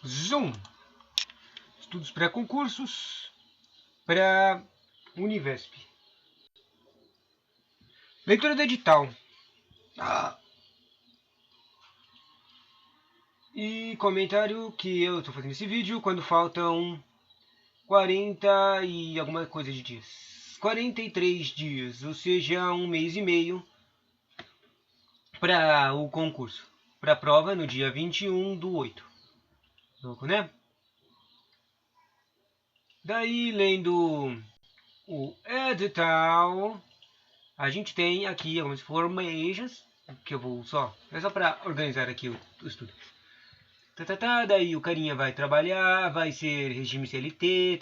Zoom. Estudos pré-concursos para Univesp. Leitura do edital. E comentário que eu estou fazendo esse vídeo quando faltam 40 e alguma coisa de dias. 43 dias, ou seja, 1 mês e meio para o concurso. Para a prova no dia 21/8. Louco, né? Daí, lendo o edital, a gente tem aqui algumas informações que eu vou só... É só para organizar aqui o estudo. Daí o carinha vai trabalhar, vai ser regime CLT,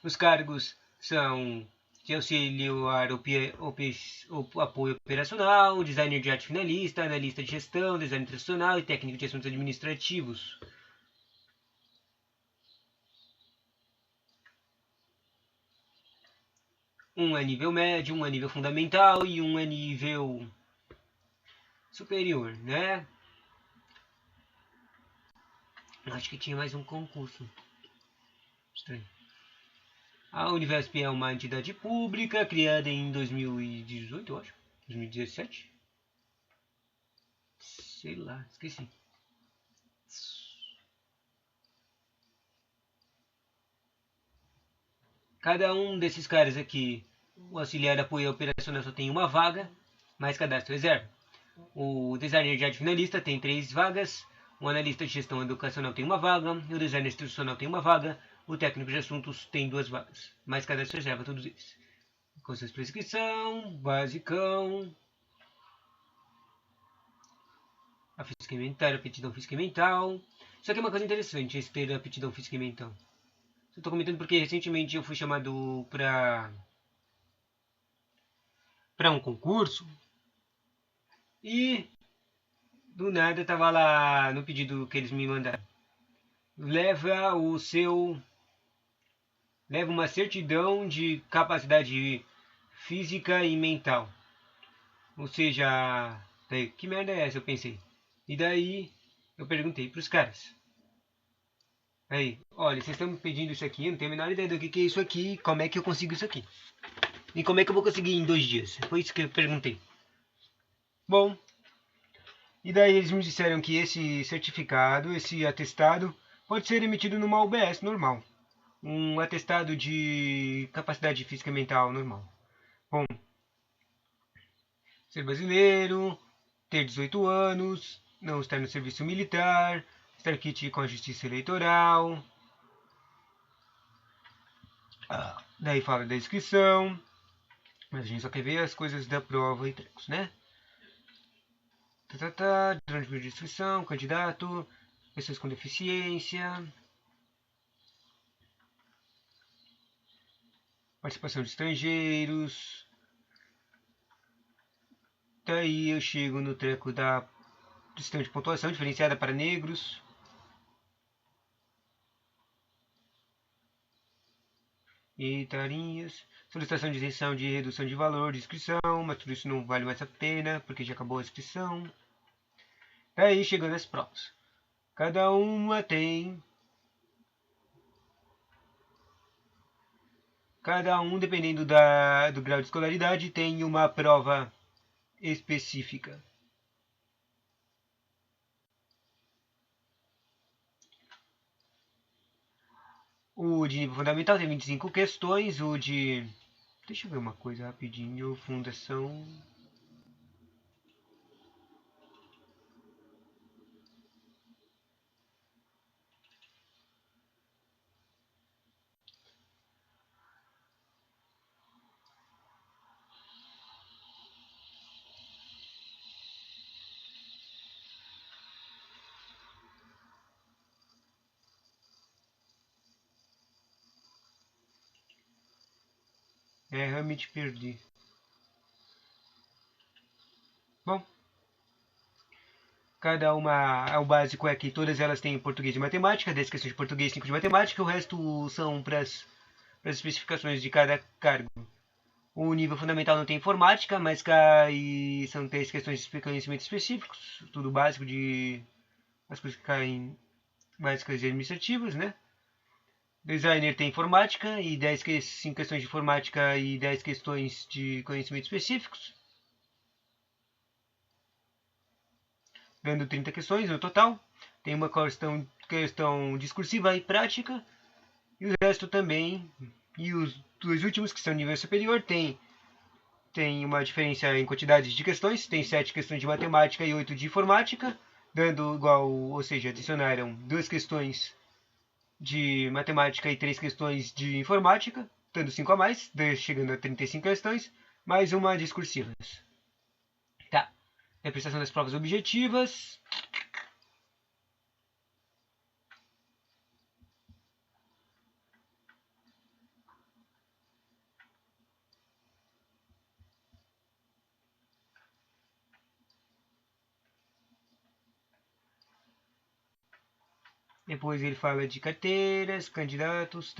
Os cargos são de auxiliar apoio operacional, designer de arte finalista, analista de gestão, design tradicional e técnico de assuntos administrativos. Um é nível médio, um é nível fundamental e um é nível superior, né? Acho que tinha mais um concurso. Estranho. A Univesp é uma entidade pública criada em 2018, eu acho. 2017? Sei lá, esqueci. Cada um desses caras aqui, o auxiliar de apoio operacional só tem uma vaga, mais cadastro reserva. O designer de arte finalista tem 3 vagas, o analista de gestão educacional tem uma vaga, o designer institucional tem uma vaga, o técnico de assuntos tem 2 vagas, mais cadastro reserva, todos eles. Condições de prescrição, basicão, a física e mental, a aptidão física e mental. Isso aqui é uma coisa interessante, esse ter aptidão física e mental. Eu tô comentando porque recentemente eu fui chamado para um concurso e do nada tava lá no pedido que eles me mandaram. Leva uma certidão de capacidade física e mental. Ou seja, que merda é essa? Eu pensei. E daí eu perguntei pros caras. Aí, olha, vocês estão me pedindo isso aqui, eu não tenho a menor ideia do que é isso aqui, como é que eu consigo isso aqui? E como é que eu vou conseguir em 2 dias? Foi isso que eu perguntei. Bom, e daí eles me disseram que esse certificado, esse atestado, pode ser emitido numa UBS normal. Um atestado de capacidade física e mental normal. Bom, ser brasileiro, ter 18 anos, não estar no serviço militar, estar quite com a justiça eleitoral. Daí fala da inscrição, mas a gente só quer ver as coisas da prova e trecos, né? Durante de inscrição, candidato, pessoas com deficiência, participação de estrangeiros. Daí eu chego no treco do sistema de pontuação diferenciada para negros. E tarinhas. Solicitação de isenção de redução de valor de inscrição, mas tudo isso não vale mais a pena, porque já acabou a inscrição. Daí chegando as provas. Cada uma tem... Cada um, dependendo do grau de escolaridade, tem uma prova específica. O de nível fundamental tem 25 questões, o de... Deixa eu ver uma coisa rapidinho, fundação... realmente perdi. Bom, cada uma, o básico é que todas elas têm português e matemática, 10 questões de português e 5 de matemática, o resto são para as especificações de cada cargo. O nível fundamental não tem informática, mas são 3 questões de conhecimentos específicos, tudo básico de as coisas que caem básicas e administrativas, né? Designer tem informática e 5 questões de informática e 10 questões de conhecimentos específicos, dando 30 questões no total. Tem uma questão discursiva e prática, e o resto também. E os dois últimos, que são nível superior, tem uma diferença em quantidade de questões. Tem 7 questões de matemática e 8 de informática, dando igual, ou seja, adicionaram 2 questões de matemática e 3 questões de informática, dando 5 a mais, chegando a 35 questões, mais uma discursiva. Tá. A prestação das provas objetivas. Depois ele fala de carteiras, candidatos,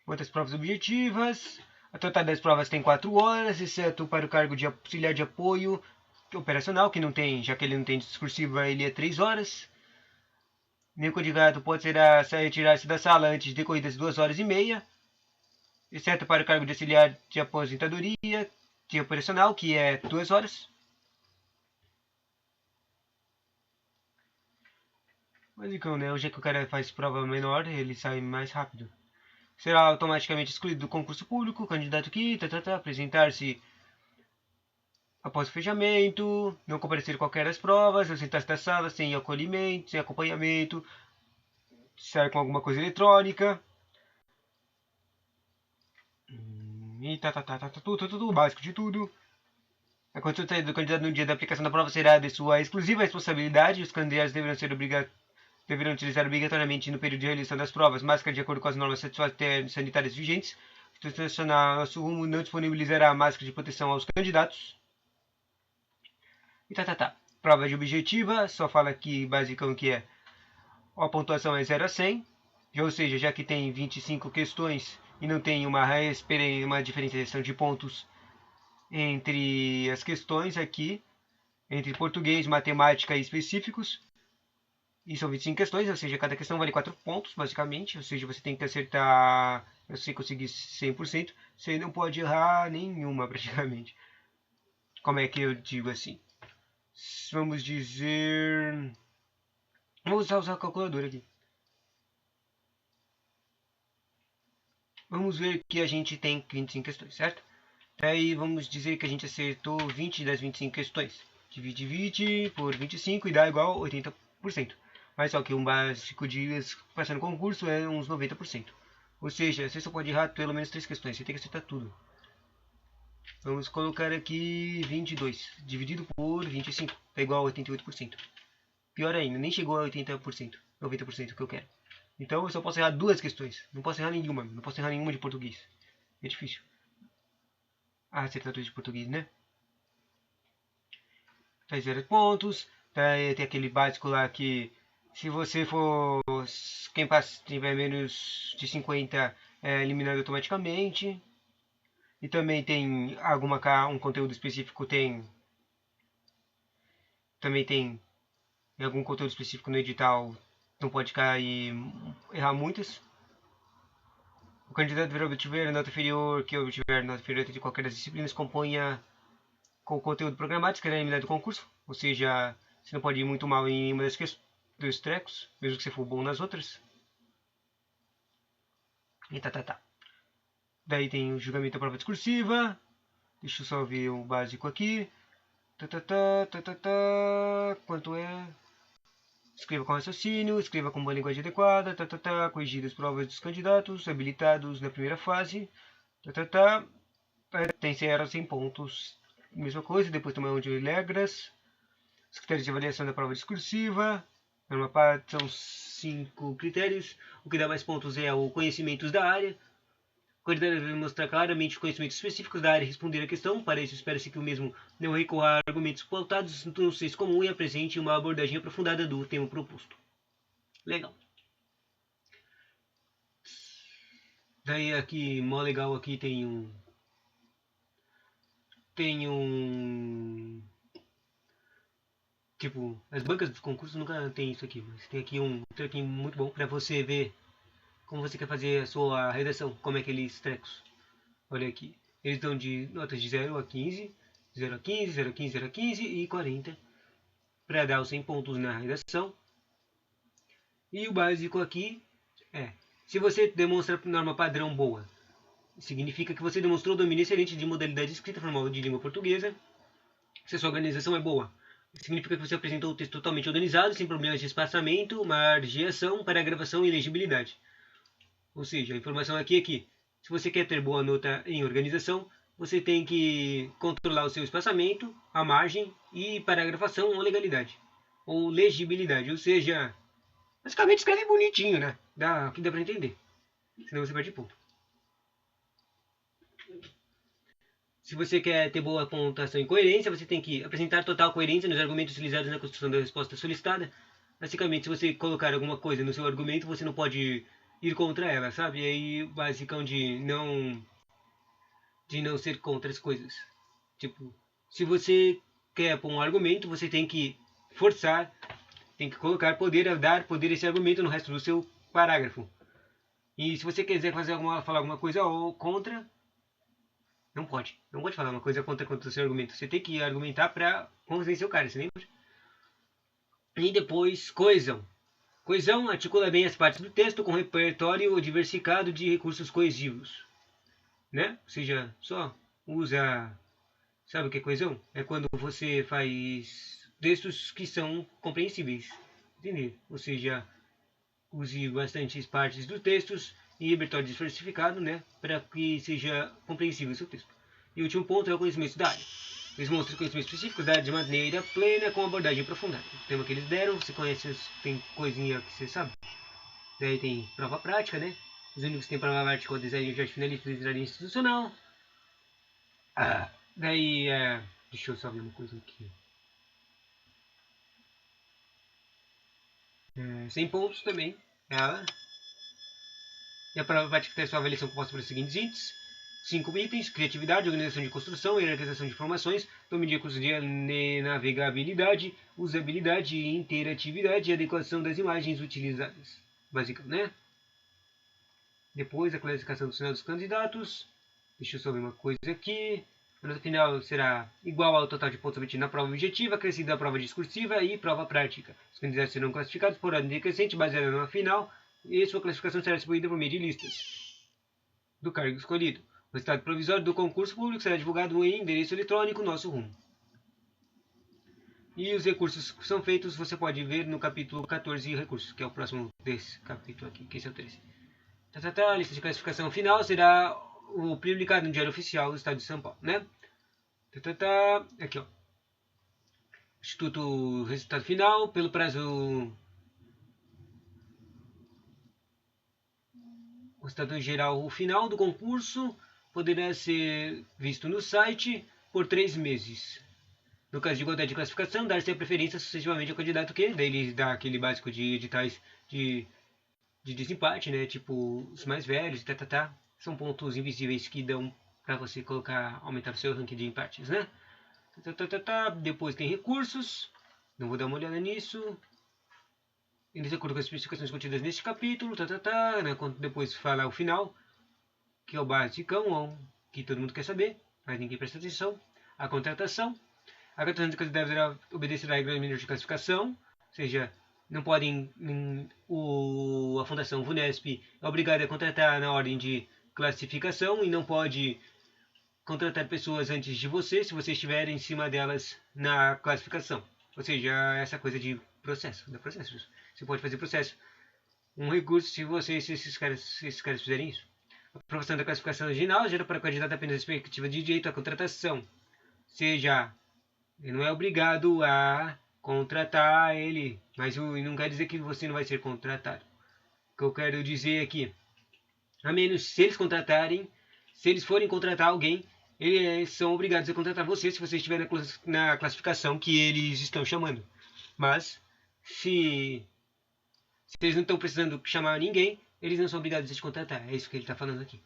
Quantas provas objetivas. A total das provas tem 4 horas, exceto para o cargo de auxiliar de apoio operacional, que não tem, já que ele não tem discursiva, ele é 3 horas. Nenhum candidato pode retirar-se da sala antes de corridas 2 horas e meia, exceto para o cargo de auxiliar de aposentadoria de operacional, que é 2 horas. Mas então, né, hoje é que o cara faz prova menor, ele sai mais rápido. Será automaticamente excluído do concurso público, candidato que, apresentar-se após o fechamento, não comparecer a qualquer das provas, ausentar-se da sala sem acolhimento, sem acompanhamento, sair com alguma coisa eletrônica. E tudo, básico de tudo. A consulta do candidato no dia da aplicação da prova será de sua exclusiva responsabilidade. Os candidatos deverão utilizar obrigatoriamente no período de realização das provas máscara de acordo com as normas sanitárias vigentes. O Instituto Nacional Nosso Rumo não disponibilizará máscara de proteção aos candidatos. E Prova de objetiva, só fala aqui basicão que é a pontuação é 0 a 100, ou seja, já que tem 25 questões e não tem uma diferenciação de pontos entre as questões aqui, entre português, matemática e específicos, e são 25 questões, ou seja, cada questão vale 4 pontos, basicamente, ou seja, você tem que acertar, se conseguir 100%, você não pode errar nenhuma, praticamente. Como é que eu digo assim? Vamos dizer... Vamos usar a calculadora aqui. Vamos ver que a gente tem 25 questões, certo? Daí vamos dizer que a gente acertou 20 das 25 questões. Divide 20 por 25 e dá igual a 80%. Mas só que um básico de passar no concurso é uns 90%. Ou seja, você só pode errar pelo menos 3 questões, você tem que acertar tudo. Vamos colocar aqui 22 dividido por 25, é igual a 88%. Pior ainda, nem chegou a 80%, 90% que eu quero. Então eu só posso errar 2 questões, não posso errar nenhuma, não posso errar nenhuma de português. É difícil. Ah, acertar tudo de português, né? Faz 0 pontos. Tem aquele básico lá que se você for. Quem tiver menos de 50 é eliminado automaticamente. E também tem um conteúdo específico, também tem algum conteúdo específico no edital, não pode cair errar muitas. O candidato deverá obtiver nota inferior, que obtiver nota inferior de qualquer das disciplinas, componha com o conteúdo programático, que era eliminado do concurso. Ou seja, você não pode ir muito mal em uma dos trecos, mesmo que você for bom nas outras. E Daí tem o julgamento da prova discursiva. Deixa eu só ver o básico aqui. Quanto é? Escreva com raciocínio, escreva com uma linguagem adequada, corrigir as provas dos candidatos habilitados na primeira fase, tem 0 a 100 pontos, mesma coisa, depois também de regras, os critérios de avaliação da prova discursiva, norma parte são 5 critérios, o que dá mais pontos é o conhecimentos da área, o candidato deve mostrar claramente os conhecimentos específicos da área e responder a questão. Para isso, espera-se que o mesmo não recorra a argumentos pautados no senso comum e apresente uma abordagem aprofundada do tema proposto. Legal. Daí aqui, mó legal, aqui tem um Tipo, as bancas dos concursos nunca tem isso aqui, mas tem aqui um truquinho muito bom para você ver como você quer fazer a sua redação, como é aqueles trecos. Olha aqui, eles dão de notas de 0 a 15, 0 a 15, 0 a 15, 0 a 15 e 40 para dar os 100 pontos na redação. E o básico aqui é, se você demonstra norma padrão boa, significa que você demonstrou domínio excelente de modalidade escrita formal de língua portuguesa. Se a sua organização é boa, significa que você apresentou o texto totalmente organizado, sem problemas de espaçamento, margeação, paragrafação e legibilidade. Ou seja, a informação aqui é que, se você quer ter boa nota em organização, você tem que controlar o seu espaçamento, a margem e paragrafação ou legalidade. Ou legibilidade, ou seja, basicamente escreve bonitinho, né? Que dá pra entender. Senão você perde ponto. Se você quer ter boa pontuação e coerência, você tem que apresentar total coerência nos argumentos utilizados na construção da resposta solicitada. Basicamente, se você colocar alguma coisa no seu argumento, você não pode ir contra ela, sabe? E aí, basicão de não ser contra as coisas. Tipo, se você quer pôr um argumento, você tem que forçar, tem que colocar poder a dar poder a esse argumento no resto do seu parágrafo. E se você quiser falar alguma coisa ou contra, não pode. Não pode falar uma coisa contra o seu argumento. Você tem que argumentar para convencer o cara, você lembra? E depois, coesão. Coesão articula bem as partes do texto com repertório diversificado de recursos coesivos. Né? Ou seja, só usa... Sabe o que é coesão? É quando você faz textos que são compreensíveis. Entender? Ou seja, use bastantes partes dos textos e repertório diversificado, né? Para que seja compreensível o seu texto. E o último ponto é o conhecimento da área. Eles mostram conhecimentos específicos da área de maneira plena, com abordagem aprofundada. O tema que eles deram, você conhece, tem coisinha que você sabe. Daí tem prova prática, né? Os únicos que tem prova prática é o design de arte finalista e design institucional. Daí, deixa eu só ver uma coisa aqui. 100 pontos também. E a prova prática tem sua avaliação composta pelos seguintes itens. 5 itens: criatividade, organização de construção, hierarquização de informações, domínio de recursos de navegabilidade, usabilidade, interatividade e adequação das imagens utilizadas. Básico, né? Depois, a classificação do sinal dos candidatos. Deixa eu só ver uma coisa aqui. A nota final será igual ao total de pontos obtidos na prova objetiva, acrescida da prova discursiva e prova prática. Os candidatos serão classificados por ordem decrescente, baseada na final, e sua classificação será distribuída por meio de listas do cargo escolhido. O resultado provisório do concurso público será divulgado em endereço eletrônico Nosso Rumo. E os recursos que são feitos você pode ver no capítulo 14 recursos, que é o próximo desse capítulo aqui, que esse é o 13. A lista de classificação final será o publicado no Diário Oficial do Estado de São Paulo, né? Aqui, ó. Instituto Resultado Final, pelo prazo... O resultado geral final do concurso poderá ser visto no site por 3 meses. No caso de igualdade de classificação, dar-se a preferência sucessivamente ao candidato que, daí ele dá aquele básico de editais de desempate, né? Tipo, os mais velhos, são pontos invisíveis que dão para você aumentar o seu ranking de empates, né? Depois tem recursos, não vou dar uma olhada nisso. E de acordo com as especificações contidas neste capítulo, né? Depois fala o final, que é o basicão, que todo mundo quer saber, mas ninguém presta atenção. A contratação. A contratação de candidatos deverá obedecer a regras de classificação, ou seja, não podem. A Fundação VUNESP é obrigada a contratar na ordem de classificação e não pode contratar pessoas antes de você se você estiver em cima delas na classificação. Ou seja, essa coisa de processo. Você pode fazer processo. Um recurso se esses caras fizerem isso. A aprovação da classificação original gera para o candidato apenas a perspectiva de direito à contratação. Ou seja, ele não é obrigado a contratar ele, mas não quer dizer que você não vai ser contratado. O que eu quero dizer aqui, a menos se eles forem contratar alguém, eles são obrigados a contratar você se você estiver na classificação que eles estão chamando. Mas, se eles não estão precisando chamar ninguém, eles não são obrigados a te contratar. É isso que ele está falando aqui.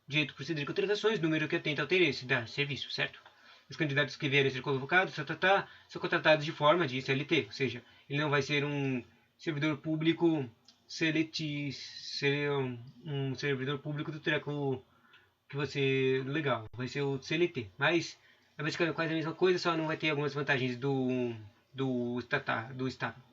Direito de proceder de contratações, número que atenta ao interesse da serviço, certo? Os candidatos que vierem a ser convocados são contratados de forma de CLT, ou seja, ele não vai ser um servidor público ser um servidor público do treco que você legal, vai ser o CLT, mas é basicamente quase a mesma coisa, só não vai ter algumas vantagens do Estado.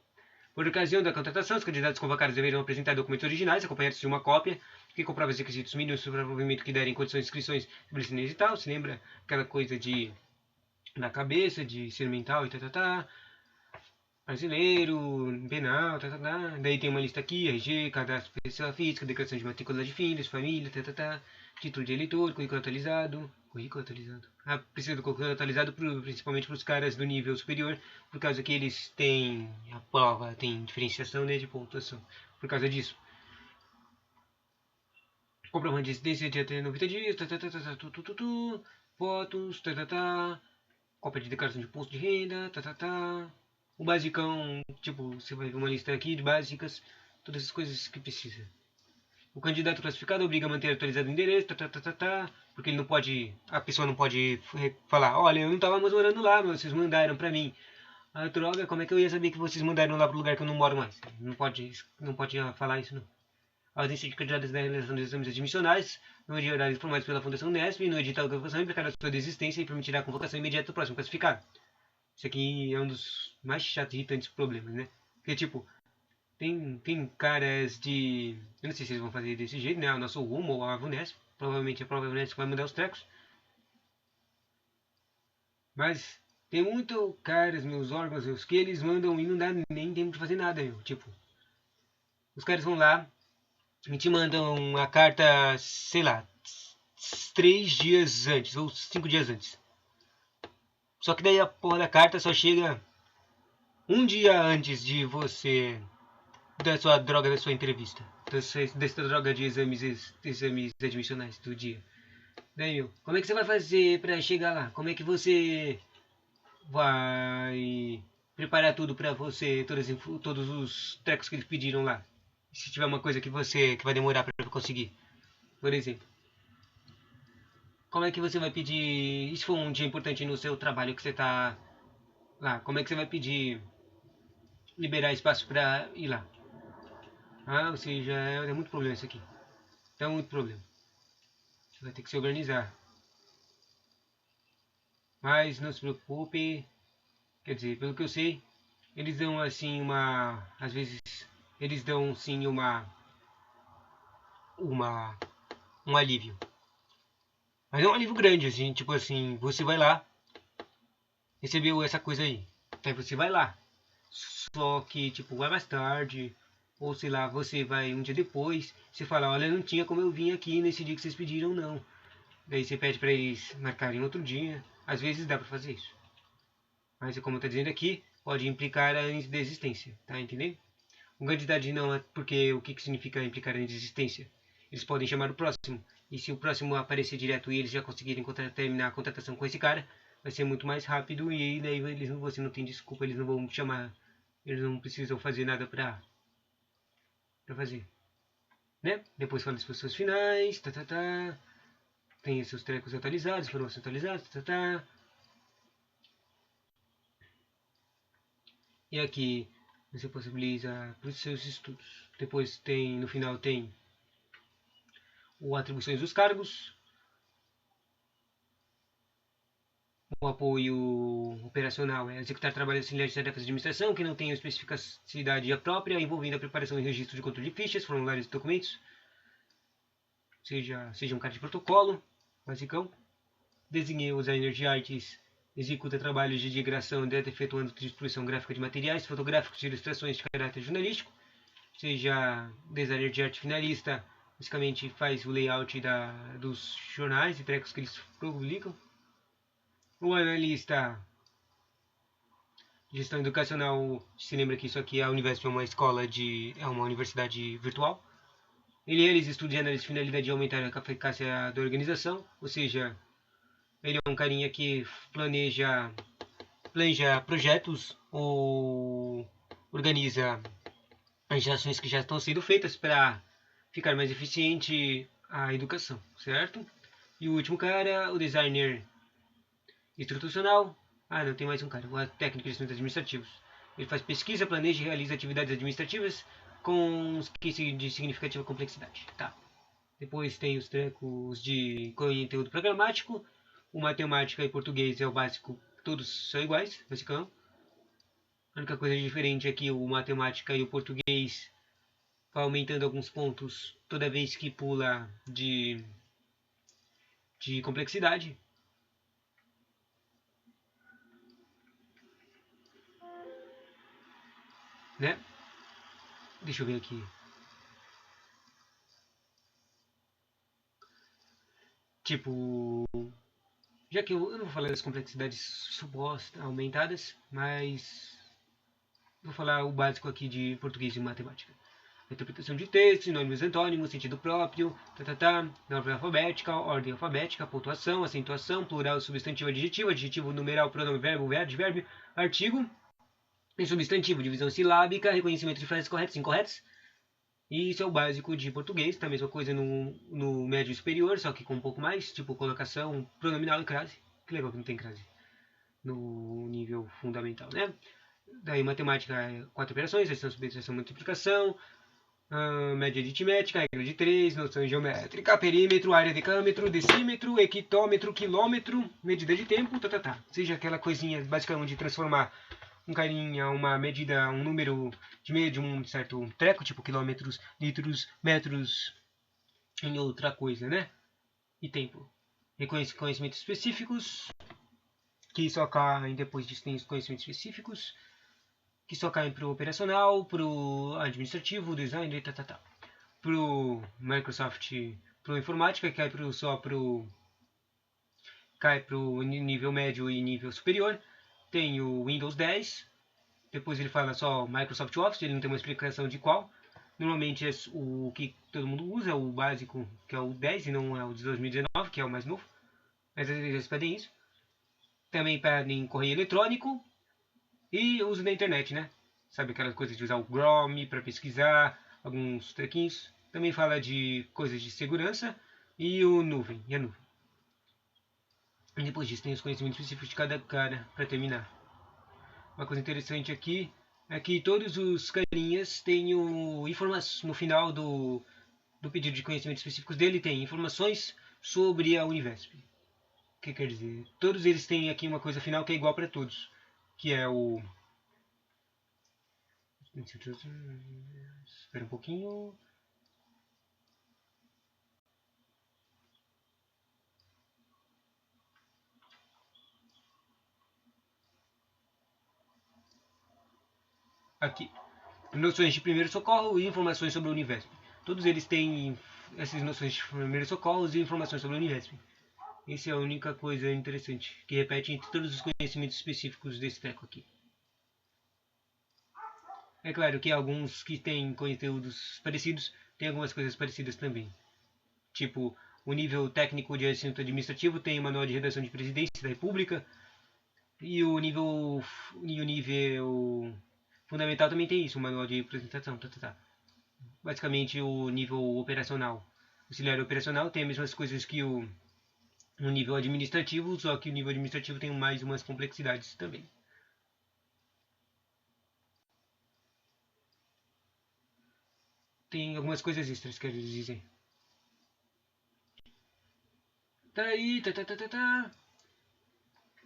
Por ocasião da contratação, os candidatos convocados deverão apresentar documentos originais, acompanhados de uma cópia, que comprova os requisitos mínimos para o provimento que derem condições de inscrições estabelecidas e tal. Se lembra aquela coisa de na cabeça, de ser mental e brasileiro, penal, Daí tem uma lista aqui, RG, cadastro pessoa física, declaração de matrícula de filhos, família, título de eleitor, currículo atualizado. Precisa do currículo atualizado principalmente para os caras do nível superior, por causa que eles têm a prova, tem diferenciação, né, de pontuação. Por causa disso. Comprovante de residência de até 90 dias, fotos, cópia de declaração de imposto de renda, O basicão, tipo, você vai ver uma lista aqui de básicas, todas as coisas que precisa. O candidato classificado obriga a manter atualizado o endereço, porque ele não pode, a pessoa não pode falar, olha, eu não estava mais morando lá, mas vocês mandaram para mim. Ah, droga, como é que eu ia saber que vocês mandaram lá pro lugar que eu não moro mais? Não pode falar isso, não. A ausência de candidatos da realização dos exames admissionais, no dia horário informados pela Fundação Nesp, e no edital da convocação implicará sua desistência e permitirá a convocação imediata do próximo classificado. Isso aqui é um dos mais chatos e irritantes problemas, né? Porque, tipo, tem caras de... Eu não sei se eles vão fazer desse jeito, né? O nosso rumo ou a Vunesp. Provavelmente a própria Vunesp vai mudar os trecos. Mas tem muito caras, meus órgãos, meus, que eles mandam e não dá nem tempo de fazer nada, meu. Tipo, os caras vão lá e te mandam a carta, sei lá, 3 dias antes ou 5 dias antes. Só que daí a porra da carta só chega um dia antes de você da sua droga da sua entrevista, dessa droga de exames admissionais do dia. Daí, como é que você vai fazer para chegar lá? Como é que você vai preparar tudo para você, todos os trecos que eles pediram lá? Se tiver uma coisa que vai demorar para conseguir, por exemplo. Como é que você vai pedir, e se for um dia importante no seu trabalho que você está lá, como é que você vai pedir liberar espaço para ir lá? Ah, ou seja, é muito problema isso aqui. É muito problema. Você vai ter que se organizar. Mas não se preocupe. Quer dizer, pelo que eu sei, eles dão assim uma... Às vezes, eles dão sim uma um alívio. Mas é um alívio grande, assim, tipo assim, você vai lá, recebeu essa coisa aí. Aí você vai lá. Só que, tipo, vai mais tarde, ou sei lá, você vai um dia depois, você fala, olha, não tinha como eu vir aqui nesse dia que vocês pediram, não. Daí você pede para eles marcarem outro dia. Às vezes dá para fazer isso. Mas como está dizendo aqui, pode implicar a desistência, tá entendendo? O candidato não é porque o que significa implicar em desistência? Eles podem chamar o próximo. E se o próximo aparecer direto e eles já conseguirem terminar a contratação com esse cara, vai ser muito mais rápido e daí você não tem desculpa, eles não vão chamar, eles não precisam fazer nada para fazer. Né? Depois fala das pessoas finais, tem seus trecos atualizados, informações atualizadas, E aqui você possibiliza para os seus estudos. Depois tem, no final tem o atribuições dos cargos, o apoio operacional é executar trabalhos auxiliares de tarefas de administração que não tenham especificidade própria, envolvendo a preparação e registro de controle de fichas, formulários e documentos, seja um cara de protocolo, basicão. Desenhe os Energy Arts, executa trabalhos de diagramação direta efetuando distribuição gráfica de materiais fotográficos e ilustrações de caráter jornalístico, seja designer de arte finalista, basicamente faz o layout dos jornais e trecos que eles publicam. O analista de gestão educacional, se lembra que isso aqui a Univesp é uma é uma universidade virtual. Eles estudam análise de finalidade de aumentar a eficácia da organização, ou seja, ele é um carinha que planeja projetos ou organiza as ações que já estão sendo feitas para ficar mais eficiente a educação, certo? E o último cara, o designer institucional. Não, tem mais um cara, o técnico de assuntos administrativos. Ele faz pesquisa, planeja e realiza atividades administrativas com de significativa complexidade. Tá. Depois tem os trecos de conteúdo programático. O matemática e português é o básico, todos são iguais, basicão. A única coisa diferente é que o matemática e o português vai aumentando alguns pontos toda vez que pula de complexidade. Né? Deixa eu ver aqui. Tipo, já que eu não vou falar das complexidades supostas, aumentadas, mas vou falar o básico aqui de português e matemática. Interpretação de texto, sinônimos antônimos, sentido próprio, ordem alfabética, pontuação, acentuação, plural, substantivo, adjetivo, numeral, pronome, verbo, advérbio, artigo, e substantivo, divisão silábica, reconhecimento de frases corretas e incorretas. E isso é o básico de português, tá a mesma coisa no médio superior, só que com um pouco mais, tipo colocação, pronominal e crase. Que legal que não tem crase no nível fundamental, né? Daí matemática, 4 operações, adição, subtração, multiplicação, média aritmética, regra de 3, noção geométrica, perímetro, área, decâmetro, decímetro, hectômetro, quilômetro, medida de tempo, Seja aquela coisinha basicamente de transformar um carinha, uma medida, um número de um certo treco, tipo quilômetros, litros, metros, em outra coisa, né? E tempo. Conhecimentos específicos, que só caem depois disso tem os conhecimentos específicos, que só caem para o operacional, para o administrativo, design, para o Microsoft, para o informática, que cai para o nível médio e nível superior. Tem o Windows 10, depois ele fala só Microsoft Office, ele não tem uma explicação de qual. Normalmente é o que todo mundo usa, o básico, que é o 10 e não é o de 2019, que é o mais novo. Mas eles pedem isso. Também pedem correio eletrônico e uso da internet, né? Sabe aquelas coisas de usar o Chrome para pesquisar, alguns trequinhos. Também fala de coisas de segurança e a nuvem. E depois disso tem os conhecimentos específicos de cada cara para terminar. Uma coisa interessante aqui é que todos os carinhas têm informações no final do pedido de conhecimentos específicos dele, tem informações sobre a Univesp. O que quer dizer? Todos eles têm aqui uma coisa final que é igual para todos, que é o... Espera um pouquinho. Aqui. Noções de primeiro socorro e informações sobre o Univesp. Todos eles têm essas noções de primeiro socorro e informações sobre o Univesp. Essa é a única coisa interessante, que repete entre todos os conhecimentos específicos desse treco aqui. É claro que alguns que têm conteúdos parecidos têm algumas coisas parecidas também. Tipo, o nível técnico de assunto administrativo tem o manual de redação de presidência da República. E o nível fundamental também tem isso, o manual de apresentação. Basicamente o nível operacional. O auxiliar operacional tem as mesmas coisas que o nível administrativo, só que o nível administrativo tem mais umas complexidades também. Tem algumas coisas extras, quer dizer. Tá aí,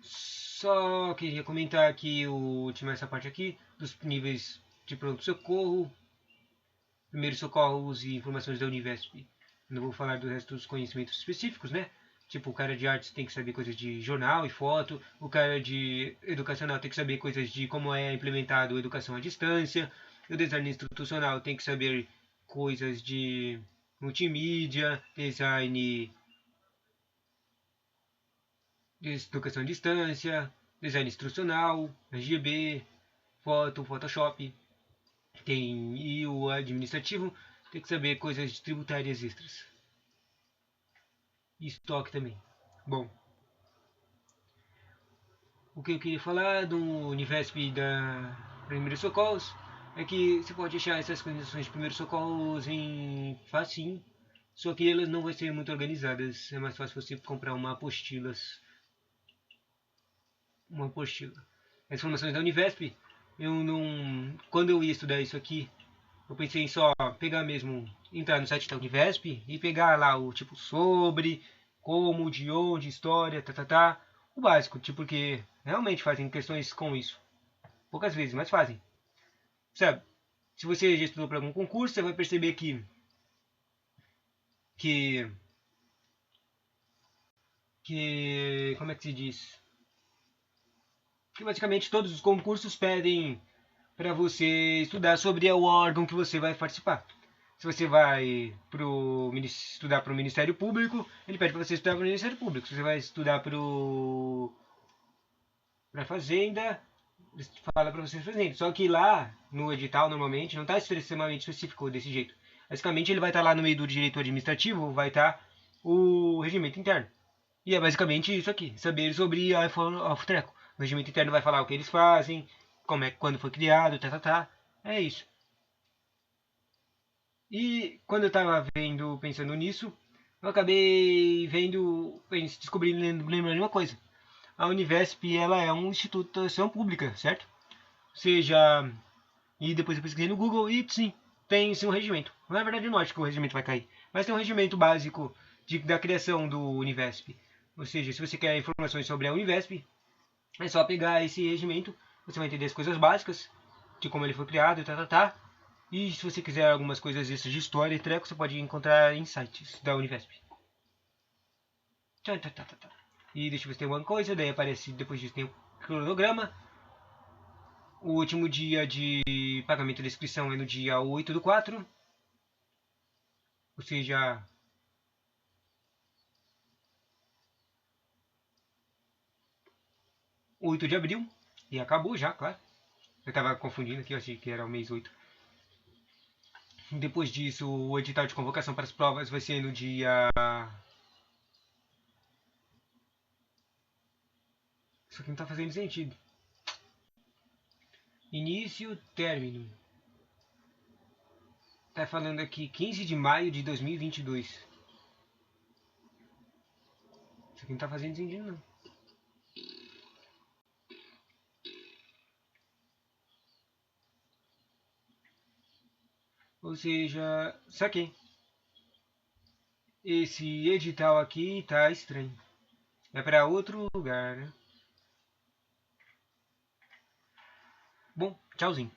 Só queria comentar aqui essa parte aqui dos níveis de pronto-socorro, primeiros socorros e informações da Univesp. Não vou falar do resto dos conhecimentos específicos, né? Tipo, o cara de artes tem que saber coisas de jornal e foto, o cara de educacional tem que saber coisas de como é implementado a educação à distância, o design institucional tem que saber coisas de multimídia, design de educação à distância, design instrucional, RGB, foto, Photoshop. E o administrativo tem que saber coisas de tributárias extras. E estoque também. Bom, o que eu queria falar do Univesp da Primeiros Socorros é que você pode achar essas condições de primeiros socorros em facinho, só que elas não vão ser muito organizadas. É mais fácil você comprar uma apostilas uma apostila. As informações da Univesp, eu não, quando eu ia estudar isso aqui, eu pensei em só pegar mesmo, entrar no site da Univesp e pegar lá o tipo sobre, como, de onde, história, o básico, tipo, porque realmente fazem questões com isso. Poucas vezes, mas fazem. Sabe? Se você já estudou para algum concurso, você vai perceber que como é que se diz? Que basicamente todos os concursos pedem para você estudar sobre o órgão que você vai participar. Se você vai estudar para o Ministério Público, ele pede para você estudar para o Ministério Público. Se você vai estudar para a Fazenda, ele fala para você Fazenda. Só que lá no edital, normalmente, não está extremamente específico desse jeito. Basicamente, ele vai estar lá no meio do direito administrativo, vai estar o regimento interno. E é basicamente isso aqui, saber sobre a Futreco. O regimento interno vai falar o que eles fazem, como é, quando foi criado, É isso. E quando eu estava vendo, pensando nisso, eu acabei descobrindo, lembrando de uma coisa. A Univesp, ela é uma instituição pública, certo? Ou seja, e depois eu pesquisei no Google e sim, tem sim um regimento. Na verdade, eu não acho que o regimento vai cair, mas tem um regimento básico da criação do Univesp. Ou seja, se você quer informações sobre a Univesp, é só pegar esse regimento, você vai entender as coisas básicas, de como ele foi criado, E se você quiser algumas coisas extras de história e treco, você pode encontrar em sites da Univesp. E deixa eu ver se tem alguma coisa, daí aparece, depois disso tem o cronograma. O último dia de pagamento da inscrição é no dia 8/4, ou seja, 8 de abril. E acabou já, claro. Eu tava confundindo aqui, eu achei que era o mês 8. Depois disso, o edital de convocação para as provas vai ser no dia. Isso aqui não tá fazendo sentido. Início, término. Tá falando aqui 15 de maio de 2022. Isso aqui não tá fazendo sentido, não. Ou seja, saquei. Esse edital aqui tá estranho. É para outro lugar, né? Bom, tchauzinho.